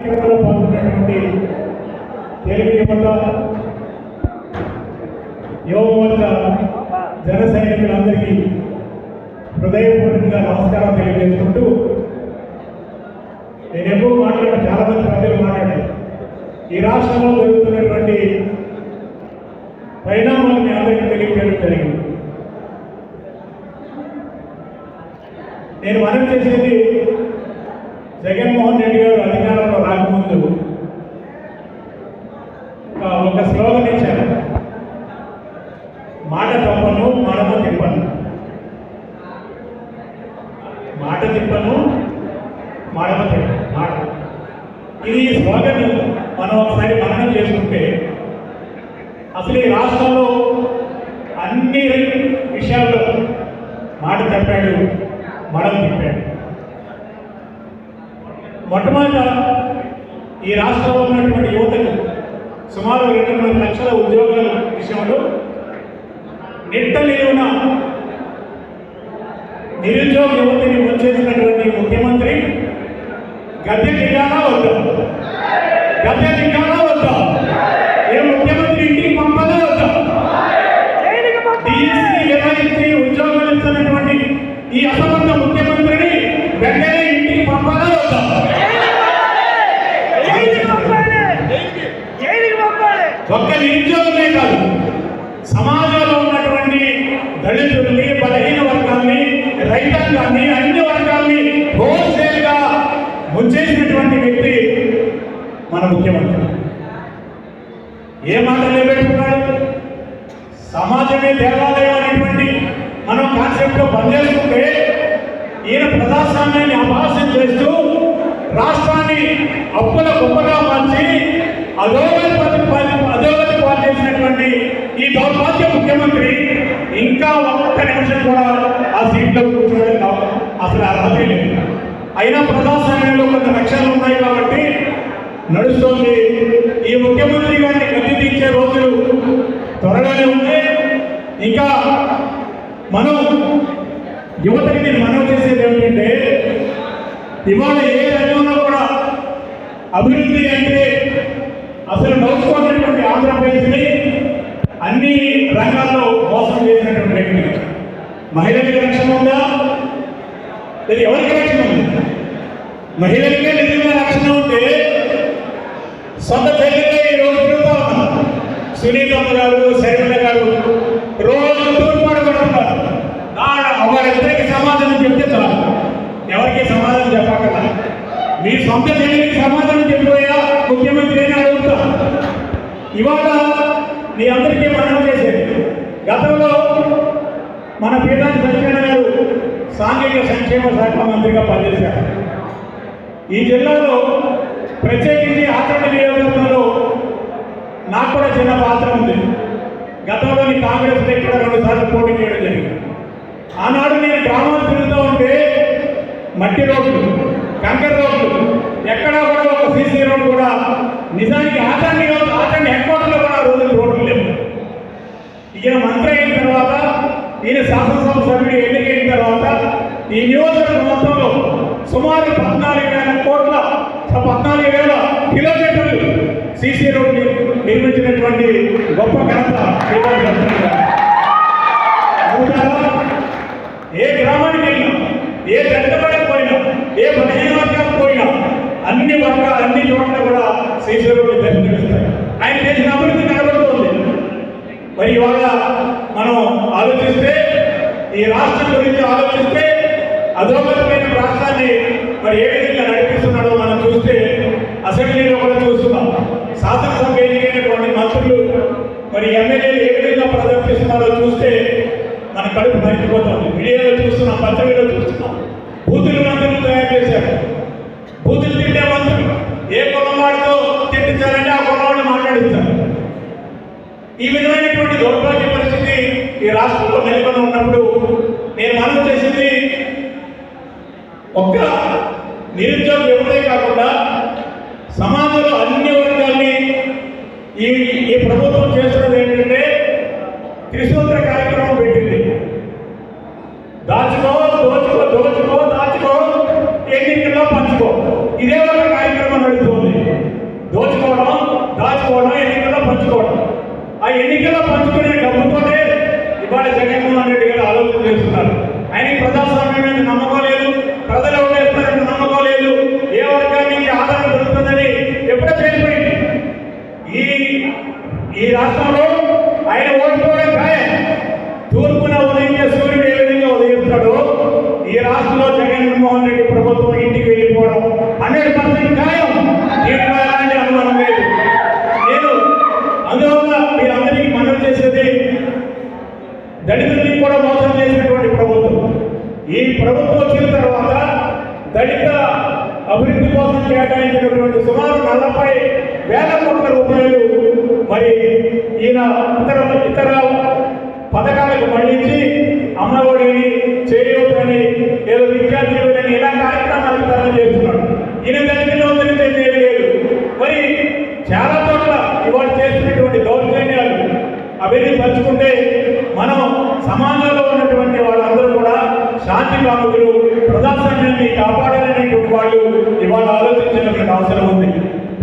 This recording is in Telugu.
పాల్గొన్నటువంటి తెలుగు యువమోర్చ జన సైనికులందరికీ హృదయపూర్వకంగా నమస్కారం తెలియజేసుకుంటూ, నేను ఎప్పుడు మాట్లాడిన చాలా మంది ప్రజలు మాట్లాడారు. ఈ రాష్ట్రంలో జరుగుతున్నటువంటి పరిణామాన్ని అందరికీ తెలియజేయడం జరిగింది. నేను మనం చేసేది జగన్మోహన్ రెడ్డి గారు అధికారంలో రాకముందు ఒక స్లోగన్ ఇచ్చారు, మాట తప్పను మడమ తిప్పను, మాట తిప్పను మడమ తిప్పను మాట. ఇది ఈ స్లోగన్ మనం ఒకసారి మననం చేసుకుంటే అసలు ఈ రాష్ట్రంలో అన్ని విషయాల్లో మాట చెప్పాడు, మడమ తిప్పాడు. మొట్టమొదట ఈ రాష్ట్రంలో ఉన్నటువంటి యువతకు సుమారు 2 లక్షల ఉద్యోగాల విషయంలో నిట్టలేవున నిరుద్యోగ యువతిని ముంచేసినటువంటి ముఖ్యమంత్రి గద్దె దిగాలా వద్దా? గద్దె దిగాలా వద్దా? ఏ ముఖ్యమంత్రి ఇంటికి పంపాలా వద్దా? డిఎస్సీ నిర్వహించి ఉద్యోగాలు ఇస్తున్నటువంటి ఈ అసమర్థ ముఖ్యమంత్రిని వెంటనే ఇంటికి పంపాలా వద్దా? ఒక్క నిరుద్యోగమే కాదు, సమాజంలో ఉన్నటువంటి దళితుల్ని, బలహీన వర్గాల్ని, రైతాంగాన్ని, అన్ని వర్గాల్ని హోల్సేల్గా ముంచేసినటువంటి వ్యక్తి మన ముఖ్యమంత్రి. ఏ మాట నిలబెట్టుకున్నాడు? సమాజమే దేవాలయం అనేటువంటి మనం కాన్సెప్ట్లో పనిచేస్తుంటే ఈయన ప్రజాస్వామ్యాన్ని అపహాస్యం చేస్తూ రాష్ట్రాన్ని అప్పుల గొప్పగా మార్చి అధోగతి పాలు చేసినటువంటి ఈ దౌర్భాగ్య ముఖ్యమంత్రి ఇంకా ఒక్క నిమిషం కూడా ఆ సీట్లో కూర్చోవడం అసలు అర్హత లేదు. అయినా ప్రజాస్వామ్యంలో కొంత రక్షణలు ఉన్నాయి కాబట్టి నడుస్తోంది. ఈ ముఖ్యమంత్రి గారిని గద్దె దించే రోజులు త్వరగానే ఉంటే ఇంకా మనం యువతకి నేను మనవి చేసేది ఏమిటంటే, ఇవాళ ఏ రంగంలో కూడా అభివృద్ధి అంటే అసలు నడుచుకున్నటువంటి ఆంధ్రప్రదేశ్ని అన్ని రంగాల్లో మోసం చేసినటువంటి వ్యక్తి. మహిళలకి రక్షణ ఉందా? లేదు. ఎవరికి రక్షణ ఉంది? మహిళలకే నిజంగా రక్షణ ఉంటే సొంత చెల్లికే ఈరోజు తిరుగుతా ఉన్నారు. సునీతమ్మ గారు, శైలజ గారు రోజు తూర్పాటు పడుతున్నారు. వారిద్దరికి సమాధానం చెప్తే చాలు, ఎవరికి సమాధానం చెప్పకుండా మీ సొంత చెల్లికి సమాధానం చెప్పిపోయా ముఖ్యమంత్రి అని అడుగుతా. ఇవాళ మీ అందరికీ మనం చేసేది, గతంలో మన పీఠాన్ని సత్యనారాయణ గారు సాంఘిక సంక్షేమ శాఖ మంత్రిగా పనిచేశారు. ఈ జిల్లాలో ప్రత్యేకించి ఆచరణ నియోజకవర్గంలో నాకు కూడా చిన్న పాత్ర ఉంది. గతంలోని కాంగ్రెస్ ఇక్కడ 2 సార్లు పోటీ చేయడం జరిగింది. ఆనాడు నేను గ్రామాలు తిరుగుతూ ఉంటే మట్టి రోడ్లు, కంకర రోడ్లు, ఎక్కడా కూడా ఒక సీసీ రోడ్డు కూడా నిజానికి ఆచరణ హెడ్ క్వార్టర్లో కూడా ఆ రోజులు రోడ్లు లేవు. ఈయన మంత్రి అయిన తర్వాత, ఈయన శాసనసభ సభ్యుడు ఎన్నికైన తర్వాత ఈ నియోజకవర్గం మొత్తంలో సుమారు 14,000 కిలోమీటర్లు సీసీ రోడ్డు నిర్మించినటువంటి గొప్ప ఘనత. ఏ గ్రామానికి వెళ్ళినా, ఏ పెద్దపడికి పోయినా, ఏ బలహీన వర్గానికి పోయినా అన్ని చోట్ల కూడా సీసీ రోడ్డు దర్శనమిస్తాయి. ఆయన చేసిన అభివృద్ధి కనబడుతుంది. మరి ఇవాళ మనం ఆలోచిస్తే, ఈ రాష్ట్రం గురించి ఆలోచిస్తే, అధోగతమైన రాష్ట్రాన్ని మరి ఏ విధంగా నడిపిస్తున్నాడో మనం చూస్తే అసెంబ్లీలో కూడా చూస్తున్నాం. శాసనసభ ఎన్నికైనటువంటి మంత్రులు మరి ఎమ్మెల్యేలు ఏ విధంగా ప్రదర్శిస్తున్నారో చూస్తే మన కడుపు మరిచిపోతుంది. మీడియాలో చూస్తున్నాం, పత్రికలో చూస్తున్నాం. బూతులు మంత్రులు తయారు చేశారు. బూతులు తిట్టే మంత్రులు ఏ కులవాడితో తిట్టించాలంటే ఆ కులవాడిని మాట్లాడిస్తారు. ఈ విధమైనటువంటి దౌర్భాగ్య పరిస్థితి ఈ రాష్ట్రంలో నెలకొని ఉన్నప్పుడు నేను మనం చేసింది ఒక్క నిరుద్యోగ యువతే కాకుండా సమాజంలో అన్ని వర్గాల్ని ఈ ప్రభుత్వం చేస్తున్నది ఏంటంటే త్రిసూత్ర కార్యక్రమం పెట్టింది. దాచుకో, దోచుకో, దాచుకో, ఎన్నికల్లో పంచుకో, ఇదే ఒక కార్యక్రమం నడుస్తుంది. ఎన్నికల్లో పంచుకునే డబ్బుతోనే ఇవాళ జగన్మోహన్ రెడ్డి గారు ఆలోచన చేస్తున్నారు. ఆయనకి ప్రజాస్వామ్యం మీద నమ్మకం లేదు, ప్రజలు ఓటేస్తారని నమ్మకం లేదు, ఏ వర్గానికి ఆదరణ దొరుకుతుందని ఎప్పుడో తెలిసిపోయింది. ఈ రాష్ట్రంలో ఆయన ఓడిపోవడం ఖాయం. తూర్పున ఉదయించే సూర్యుడు ఏ విధంగా ఉదయిస్తాడో ఈ రాష్ట్రంలో జగన్మోహన్ రెడ్డి ప్రభుత్వం ఇంటికి వెళ్ళిపోవడం 100% ఖాయం. దీంట్లో ఎలాంటి అనుమానం లేదు. నేను అందువల్ల మీరందరికీ మనవి చేసేది, దళితుల్ని కూడా మోసం చేసినటువంటి ప్రభుత్వం ఈ ప్రభుత్వం వచ్చిన తర్వాత దళిత అభివృద్ధి కోసం కేటాయించినటువంటి సుమారు 40,000 కోట్ల రూపాయలు మరి ఈయన ఇతర పథకాలకు మళ్లించి అమ్మఒడిని, చేయూతని, ఏదో విద్యార్థులని ఇలా కార్యక్రమాలకు తరలి చేస్తున్నాడు. ఈయన దళితుల్లో తెలియదు లేదు. మరి చాలా చోట్ల ఇవాళ చేస్తున్నటువంటి దౌర్జన్యాలు అవన్నీ పంచుకుంటే మనం సమాజంలో ఉన్నటువంటి వాళ్ళందరూ కూడా శాంతి కాముకులు,